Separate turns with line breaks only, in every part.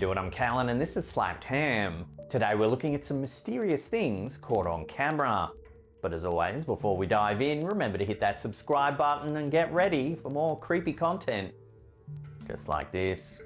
Do it, I'm Callan and this is Slapped Ham. Today we're looking at some mysterious things caught on camera. But as always, before we dive in, remember to hit that subscribe button and get ready for more creepy content. Just like this.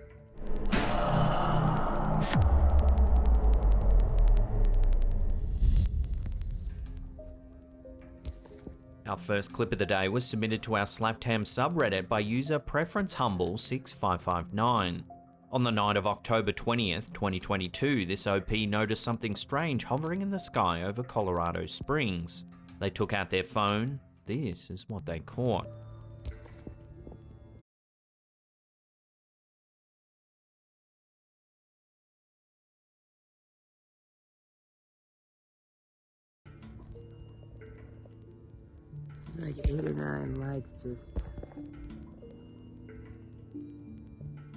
Our first clip of the day was submitted to our Slapped Ham subreddit by user PreferenceHumble6559. On the night of October 20th, 2022, this OP noticed something strange hovering in the sky over Colorado Springs. They took out their phone. This is what they caught.
Like 8 or 9 lights just...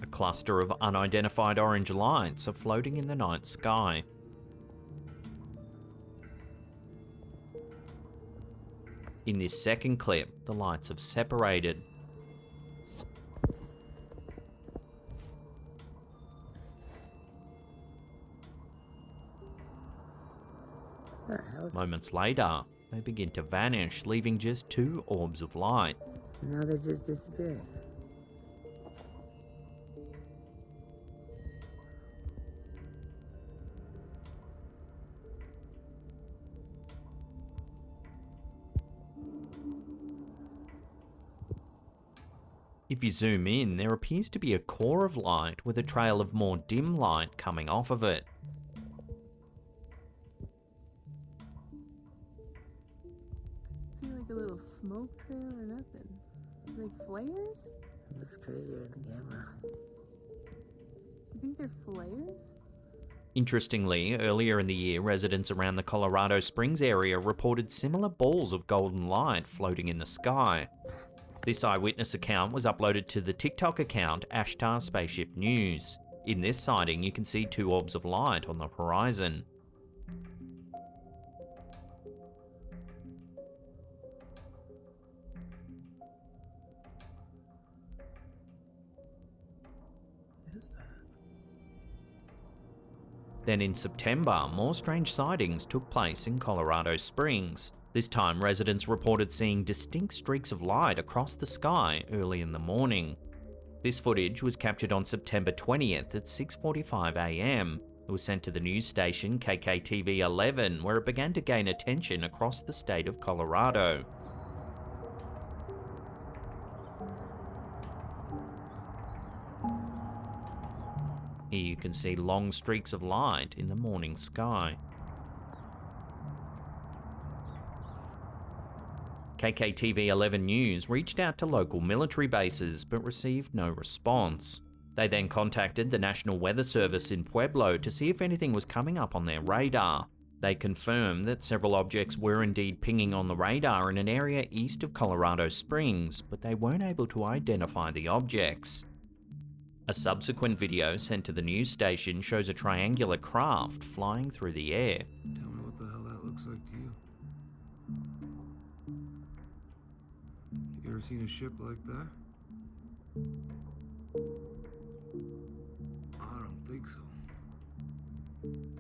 A cluster of unidentified orange lights are floating in the night sky. In this second clip, the lights have separated. Moments later, they begin to vanish, leaving just 2 orbs of light.
Now they're just disappearing.
If you zoom in, there appears to be a core of light with a trail of more dim light coming off of it.
See like a little smoke trail or nothing? Like flares?
It looks crazier in the camera.
You think they're flares?
Interestingly, earlier in the year, residents around the Colorado Springs area reported similar balls of golden light floating in the sky. This eyewitness account was uploaded to the TikTok account Ashtar Spaceship News. In this sighting, you can see 2 orbs of light on the horizon.
What is that?
Then in September, more strange sightings took place in Colorado Springs. This time, residents reported seeing distinct streaks of light across the sky early in the morning. This footage was captured on September 20th at 6:45 AM. It was sent to the news station KKTV 11, where it began to gain attention across the state of Colorado. Here you can see long streaks of light in the morning sky. KKTV 11 News reached out to local military bases but received no response. They then contacted the National Weather Service in Pueblo to see if anything was coming up on their radar. They confirmed that several objects were indeed pinging on the radar in an area east of Colorado Springs, but they weren't able to identify the objects. A subsequent video sent to the news station shows a triangular craft flying through the air.
Tell me what the hell that looks like to you. You ever seen a ship like that? I don't think so.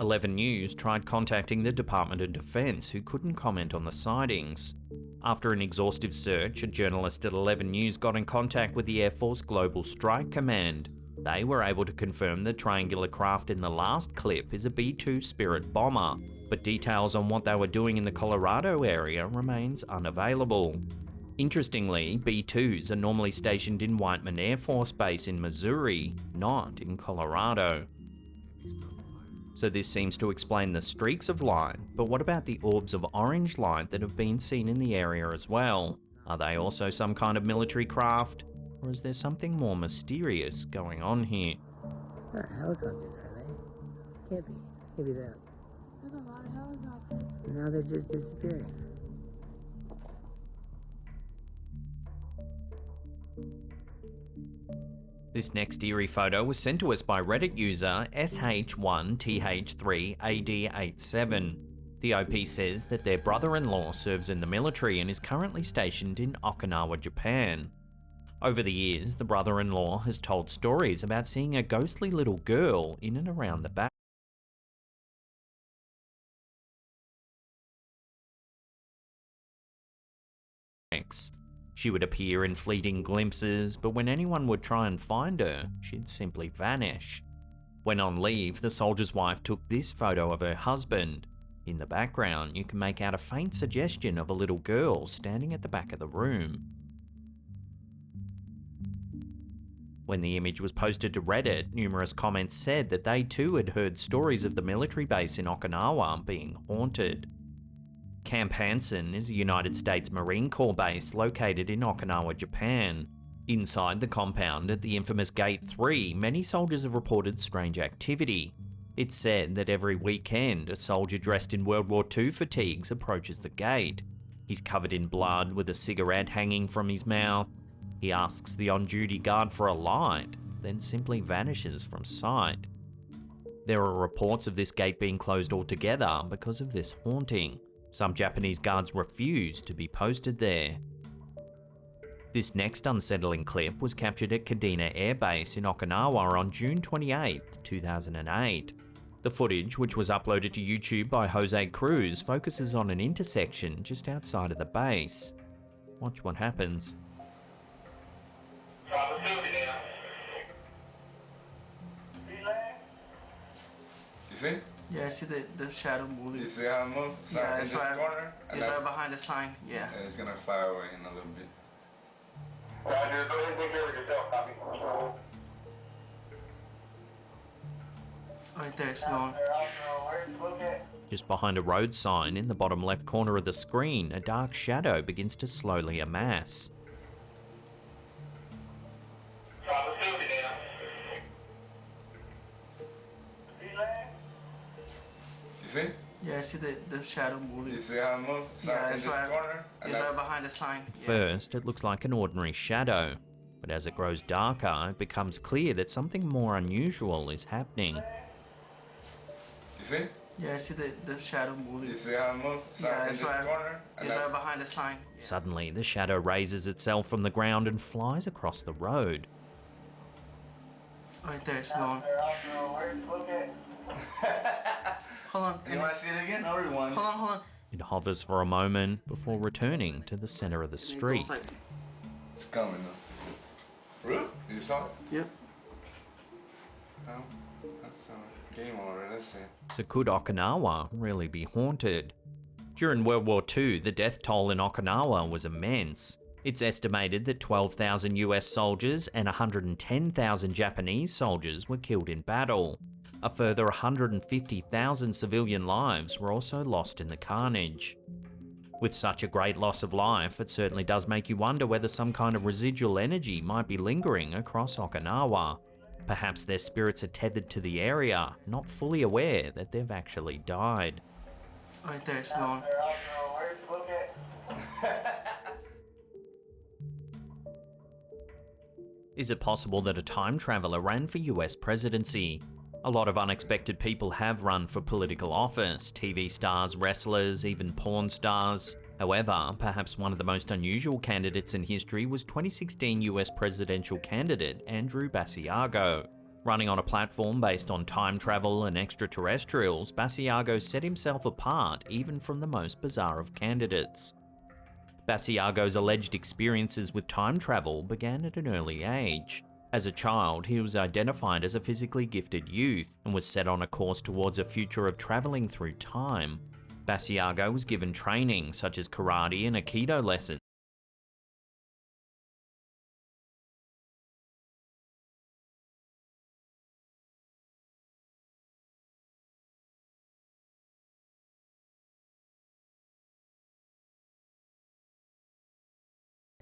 11 News tried contacting the Department of Defense, who couldn't comment on the sightings. After an exhaustive search, a journalist at 11 News got in contact with the Air Force Global Strike Command. They were able to confirm the triangular craft in the last clip is a B-2 Spirit bomber, but details on what they were doing in the Colorado area remains unavailable. Interestingly, B-2s are normally stationed in Whiteman Air Force Base in Missouri, not in Colorado. So this seems to explain the streaks of light, but what about the orbs of orange light that have been seen in the area as well? Are they also some kind of military craft? Or is there something more mysterious going on here?
Not helicopters, are they? Can't be. Can't be that.
There's a lot of helicopters.
Now they're just disappearing.
This next eerie photo was sent to us by Reddit user SH1TH3AD87. The OP says that their brother-in-law serves in the military and is currently stationed in Okinawa, Japan. Over the years, the brother-in-law has told stories about seeing a ghostly little girl in and around the back. She would appear in fleeting glimpses, but when anyone would try and find her, she'd simply vanish. When on leave, the soldier's wife took this photo of her husband. In the background, you can make out a faint suggestion of a little girl standing at the back of the room. When the image was posted to Reddit, numerous comments said that they too had heard stories of the military base in Okinawa being haunted. Camp Hansen is a United States Marine Corps base located in Okinawa, Japan. Inside the compound at the infamous Gate 3, many soldiers have reported strange activity. It's said that every weekend, a soldier dressed in World War II fatigues approaches the gate. He's covered in blood with a cigarette hanging from his mouth. He asks the on-duty guard for a light, then simply vanishes from sight. There are reports of this gate being closed altogether because of this haunting. Some Japanese guards refuse to be posted there. This next unsettling clip was captured at Kadena Air Base in Okinawa on June 28, 2008. The footage, which was uploaded to YouTube by Jose Cruz, focuses on an intersection just outside of the base. Watch what happens.
You see?
Yeah, I see the shadow moving.
You see how it moves? It's
Yeah,
in
it's
this
right,
corner. And
it's right behind the sign, yeah.
and it's gonna fly away in a little bit.
Roger, go ahead and take care of yourself, copy.
Right there, it's going.
Just behind a road sign in the bottom left corner of the screen, a dark shadow begins to slowly amass.
You see?
Yeah, I see the shadow moving.
You see how it moves? It's
Yeah,
in
it's
this
right,
corner. And
it's right behind the sign.
At
Yeah.
first, it looks like an ordinary shadow, but as it grows darker, it becomes clear that something more unusual is happening.
You see?
Yeah, I see the shadow moving.
You see how it moves? It's
Yeah,
in
it's
this
right,
corner. And
it's right behind the sign. Yeah.
Suddenly, the shadow raises itself from the ground and flies across the road.
Right there, it's going. Hold on.
You want to see it again? I'll rewind.
Hold on.
It hovers for a moment before returning to the center of the
And it
street.
goes like-
It's coming though. Really? You saw it?
Yep.
No. That's game over. Let's see.
So could Okinawa really be haunted? During World War II, the death toll in Okinawa was immense. It's estimated that 12,000 US soldiers and 110,000 Japanese soldiers were killed in battle. A further 150,000 civilian lives were also lost in the carnage. With such a great loss of life, it certainly does make you wonder whether some kind of residual energy might be lingering across Okinawa. Perhaps their spirits are tethered to the area, not fully aware that they've actually died.
Right there, it's going.
Is it possible that a time traveler ran for US presidency? A lot of unexpected people have run for political office, TV stars, wrestlers, even porn stars. However, perhaps one of the most unusual candidates in history was 2016 US presidential candidate Andrew Basiago. Running on a platform based on time travel and extraterrestrials, Basiago set himself apart even from the most bizarre of candidates. Basiago's alleged experiences with time travel began at an early age. As a child, he was identified as a physically gifted youth and was set on a course towards a future of traveling through time. Basiago was given training such as karate and aikido lessons.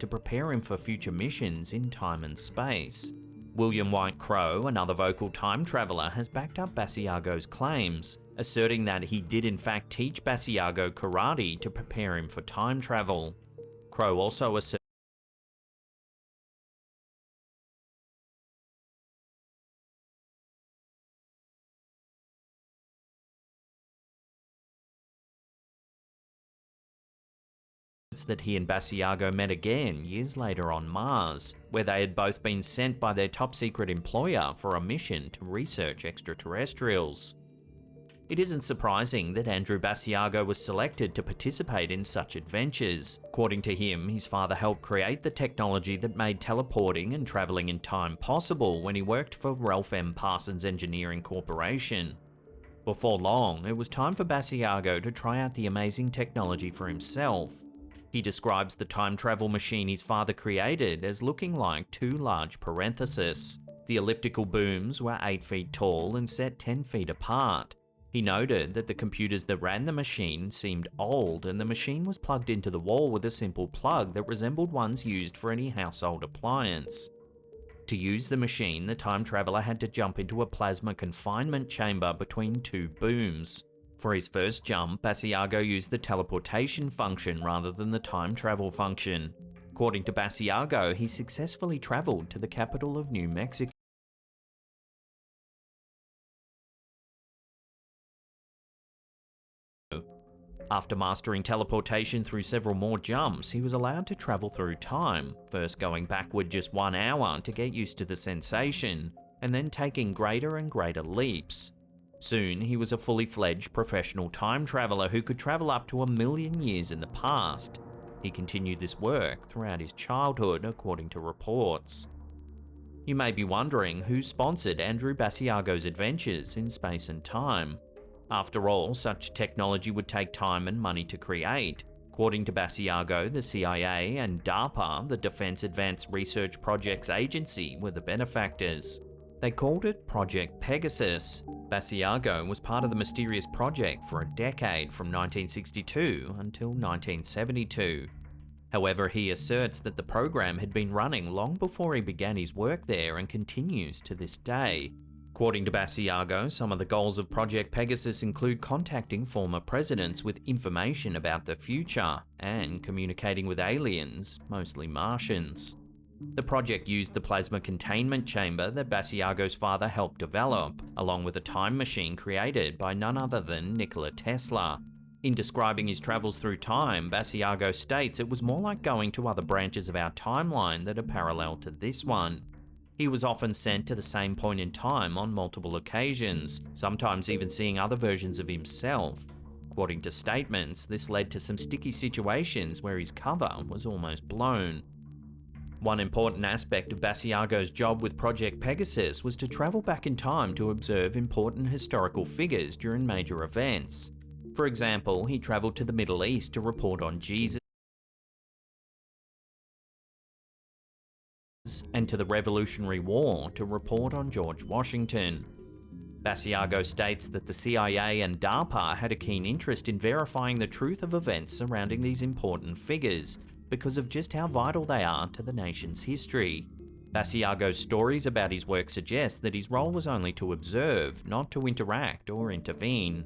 To prepare him for future missions in time and space. William White Crowe, another vocal time traveler, has backed up Basiago's claims, asserting that he did in fact teach Basiago karate to prepare him for time travel. Crowe also asserted that he and Basiago met again years later on Mars, where they had both been sent by their top secret employer for a mission to research extraterrestrials. It isn't surprising that Andrew Basiago was selected to participate in such adventures. According to him, his father helped create the technology that made teleporting and travelling in time possible when he worked for Ralph M. Parsons Engineering Corporation. Before long, it was time for Basiago to try out the amazing technology for himself. He describes the time travel machine his father created as looking like two large parentheses. The elliptical booms were 8 feet tall and set 10 feet apart. He noted that the computers that ran the machine seemed old, and the machine was plugged into the wall with a simple plug that resembled ones used for any household appliance. To use the machine, the time traveler had to jump into a plasma confinement chamber between two booms. For his first jump, Basiago used the teleportation function rather than the time travel function. According to Basiago, he successfully traveled to the capital of New Mexico. After mastering teleportation through several more jumps, he was allowed to travel through time, first going backward just 1 hour to get used to the sensation, and then taking greater and greater leaps. Soon, he was a fully fledged professional time traveler who could travel up to 1 million years in the past. He continued this work throughout his childhood, according to reports. You may be wondering who sponsored Andrew Basiago's adventures in space and time. After all, such technology would take time and money to create. According to Basiago, the CIA and DARPA, the Defense Advanced Research Projects Agency, were the benefactors. They called it Project Pegasus. Basiago was part of the mysterious project for a decade, from 1962 until 1972. However, he asserts that the program had been running long before he began his work there and continues to this day. According to Basiago, some of the goals of Project Pegasus include contacting former presidents with information about the future and communicating with aliens, mostly Martians. The project used the plasma containment chamber that Basiago's father helped develop, along with a time machine created by none other than Nikola Tesla. In describing his travels through time, Basiago states it was more like going to other branches of our timeline that are parallel to this one. He was often sent to the same point in time on multiple occasions, sometimes even seeing other versions of himself. According to statements, this led to some sticky situations where his cover was almost blown. One important aspect of Basiago's job with Project Pegasus was to travel back in time to observe important historical figures during major events. For example, he traveled to the Middle East to report on Jesus and to the Revolutionary War to report on George Washington. Basiago states that the CIA and DARPA had a keen interest in verifying the truth of events surrounding these important figures because of just how vital they are to the nation's history. Basiago's stories about his work suggest that his role was only to observe, not to interact or intervene.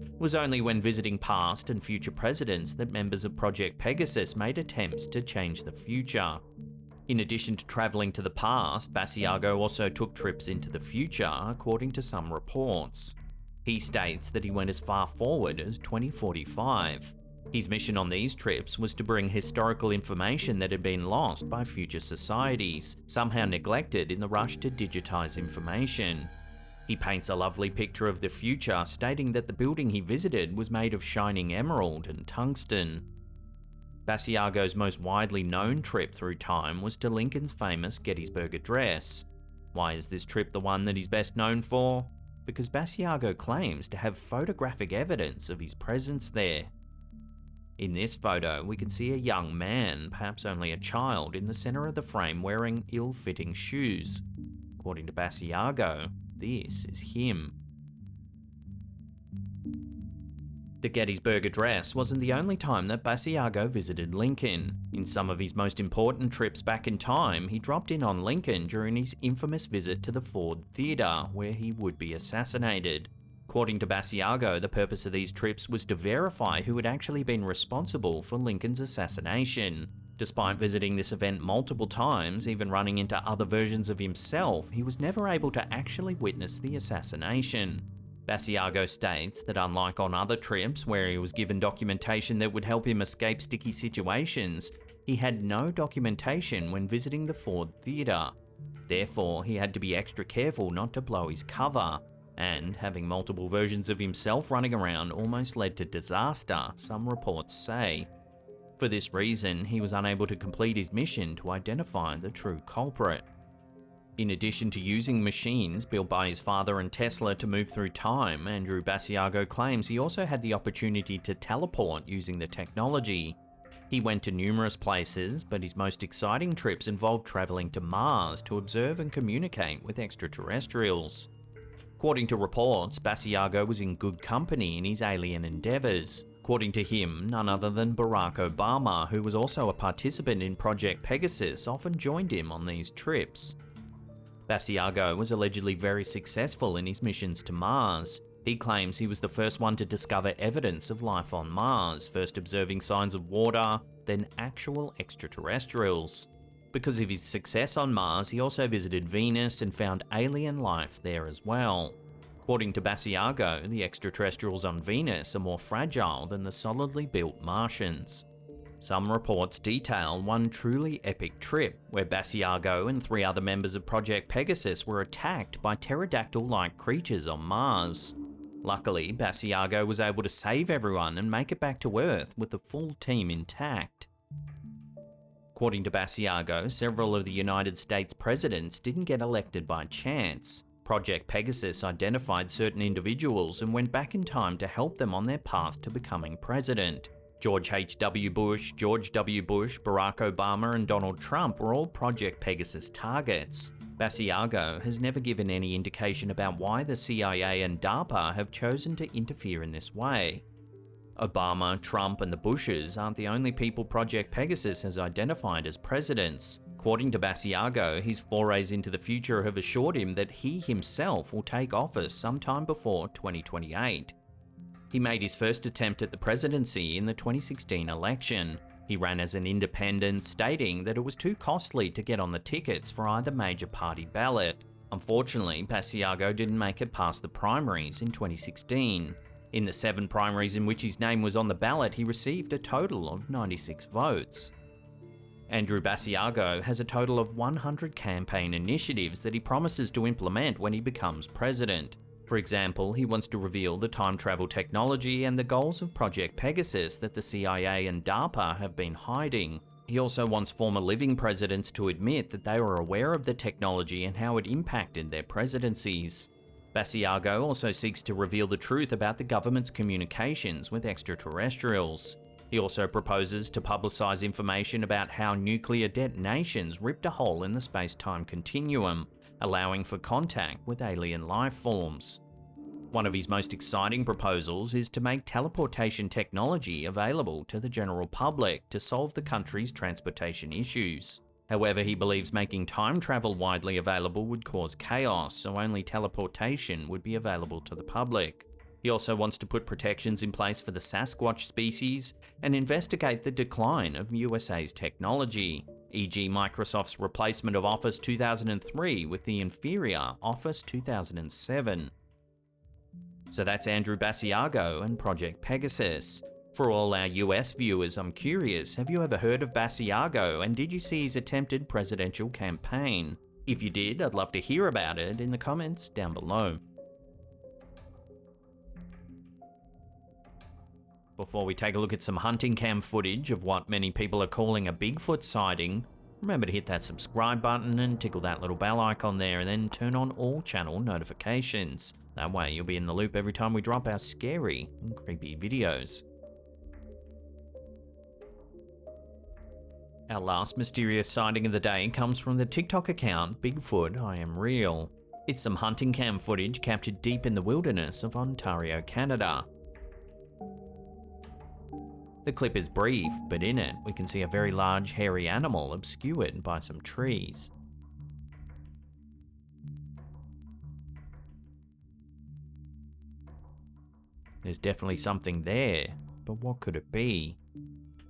It was only when visiting past and future presidents that members of Project Pegasus made attempts to change the future. In addition to travelling to the past, Basiago also took trips into the future, according to some reports. He states that he went as far forward as 2045. His mission on these trips was to bring historical information that had been lost by future societies, somehow neglected in the rush to digitize information. He paints a lovely picture of the future, stating that the building he visited was made of shining emerald and tungsten. Basiago's most widely known trip through time was to Lincoln's famous Gettysburg Address. Why is this trip the one that he's best known for? Because Basiago claims to have photographic evidence of his presence there. In this photo, we can see a young man, perhaps only a child, in the center of the frame wearing ill-fitting shoes. According to Basiago, this is him. The Gettysburg Address wasn't the only time that Basiago visited Lincoln. In some of his most important trips back in time, he dropped in on Lincoln during his infamous visit to the Ford Theater, where he would be assassinated. According to Basiago, the purpose of these trips was to verify who had actually been responsible for Lincoln's assassination. Despite visiting this event multiple times, even running into other versions of himself, he was never able to actually witness the assassination. Basiago states that unlike on other trips where he was given documentation that would help him escape sticky situations, he had no documentation when visiting the Ford Theatre. Therefore, he had to be extra careful not to blow his cover, and having multiple versions of himself running around almost led to disaster, some reports say. For this reason, he was unable to complete his mission to identify the true culprit. In addition to using machines built by his father and Tesla to move through time, Andrew Basiago claims he also had the opportunity to teleport using the technology. He went to numerous places, but his most exciting trips involved travelling to Mars to observe and communicate with extraterrestrials. According to reports, Basiago was in good company in his alien endeavours. According to him, none other than Barack Obama, who was also a participant in Project Pegasus, often joined him on these trips. Basiago was allegedly very successful in his missions to Mars. He claims he was the first one to discover evidence of life on Mars, first observing signs of water, then actual extraterrestrials. Because of his success on Mars, he also visited Venus and found alien life there as well. According to Basiago, the extraterrestrials on Venus are more fragile than the solidly built Martians. Some reports detail one truly epic trip where Basiago and 3 other members of Project Pegasus were attacked by pterodactyl-like creatures on Mars. Luckily, Basiago was able to save everyone and make it back to Earth with the full team intact. According to Basiago, several of the United States presidents didn't get elected by chance. Project Pegasus identified certain individuals and went back in time to help them on their path to becoming president. George H.W. Bush, George W. Bush, Barack Obama, and Donald Trump were all Project Pegasus targets. Basiago has never given any indication about why the CIA and DARPA have chosen to interfere in this way. Obama, Trump, and the Bushes aren't the only people Project Pegasus has identified as presidents. According to Basiago, his forays into the future have assured him that he himself will take office sometime before 2028. He made his first attempt at the presidency in the 2016 election. He ran as an independent, stating that it was too costly to get on the tickets for either major party ballot. Unfortunately, Basiago didn't make it past the primaries in 2016. In the 7 primaries in which his name was on the ballot, he received a total of 96 votes. Andrew Basiago has a total of 100 campaign initiatives that he promises to implement when he becomes president. For example, he wants to reveal the time travel technology and the goals of Project Pegasus that the CIA and DARPA have been hiding. He also wants former living presidents to admit that they were aware of the technology and how it impacted their presidencies. Basiago also seeks to reveal the truth about the government's communications with extraterrestrials. He also proposes to publicize information about how nuclear detonations ripped a hole in the space-time continuum, allowing for contact with alien life forms. One of his most exciting proposals is to make teleportation technology available to the general public to solve the country's transportation issues. However, he believes making time travel widely available would cause chaos, so only teleportation would be available to the public. He also wants to put protections in place for the Sasquatch species and investigate the decline of USA's technology, e.g. Microsoft's replacement of Office 2003 with the inferior Office 2007. So that's Andrew Basiago and Project Pegasus. For all our US viewers, I'm curious, have you ever heard of Basiago, and did you see his attempted presidential campaign? If you did, I'd love to hear about it in the comments down below. Before we take a look at some hunting cam footage of what many people are calling a Bigfoot sighting, remember to hit that subscribe button and tickle that little bell icon there, and then turn on all channel notifications. That way you'll be in the loop every time we drop our scary and creepy videos. Our last mysterious sighting of the day comes from the TikTok account Bigfoot I Am Real. It's some hunting cam footage captured deep in the wilderness of Ontario, Canada. The clip is brief, but in it we can see a very large hairy animal obscured by some trees. There's definitely something there, but what could it be?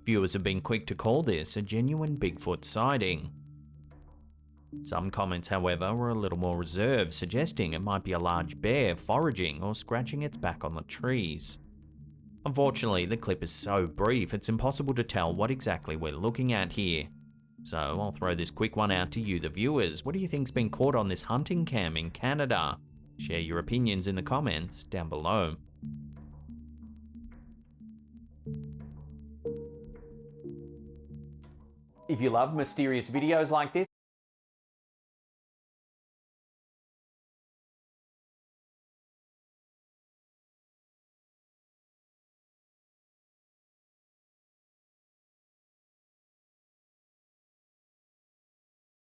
Viewers have been quick to call this a genuine Bigfoot sighting. Some comments, however, were a little more reserved, suggesting it might be a large bear foraging or scratching its back on the trees. Unfortunately, the clip is so brief it's impossible to tell what exactly we're looking at here. So I'll throw this quick one out to you, the viewers. What do you think's been caught on this hunting cam in Canada? Share your opinions in the comments down below.
If you love mysterious videos like this,